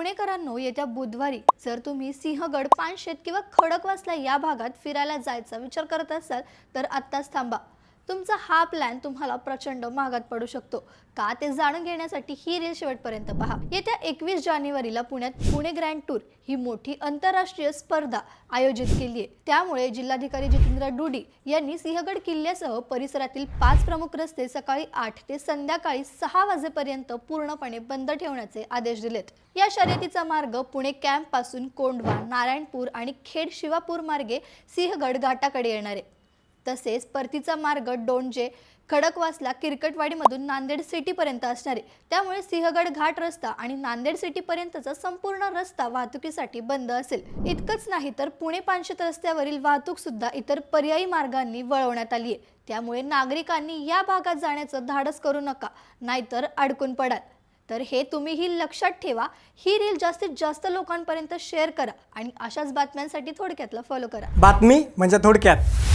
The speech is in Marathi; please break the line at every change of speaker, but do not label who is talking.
पुणेकरांनो, येत्या बुधवारी जर तुम्ही सिंहगड, पानशेत किंवा खडकवासला या भागात फिरायला जायचा विचार करत असाल तर आत्ताच थांबा. तुमचा हा प्लॅन तुम्हाला प्रचंड महागात पडू शकतो. का ते जाणून घेण्यासाठी ही रील शेवटपर्यंत पहा. येत्या 21 जानेवारीला पुण्यात पुणे ग्रँड टूर ही मोठी आंतरराष्ट्रीय स्पर्धा आयोजित केली आहे. त्यामुळे जिल्हाधिकारी जितेंद्र डुडी यांनी सिंहगड किल्ल्यासह परिसरातील 5 प्रमुख रस्ते सकाळी 8 ते संध्याकाळी 6 वाजेपर्यंत पूर्णपणे बंद ठेवण्याचे आदेश दिलेत. या शर्यतीचा मार्ग पुणे कॅम्प पासून कोंढवा, नारायणपूर आणि खेड शिवापूर मार्गे सिंहगड घाटाकडे येणार आहे. तसेच परतीचा मार्ग डोंजे, खडकवासला, किरकटवाडीमधून नांदेड सिटीपर्यंत असणार आहे. त्यामुळे सिंहगड घाट रस्ता आणि नांदेड सिटीपर्यंतचा संपूर्ण रस्ता वाहतुकीसाठी बंद असेल. इतकंच नाही तर पुणे पानशेत रस्त्यावरील वाहतूक सुद्धा इतर पर्यायी मार्गांनी वळवण्यात आली आहे. त्यामुळे नागरिकांनी या भागात जाण्याचं धाडस करू नका, नाहीतर अडकून पडाल. तर हे तुम्हीही लक्षात ठेवा. ही रील जास्तीत जास्त लोकांपर्यंत शेअर करा आणि अशाच बातम्यांसाठी थोडक्यातला फॉलो करा.
बातमी म्हणजे थोडक्यात.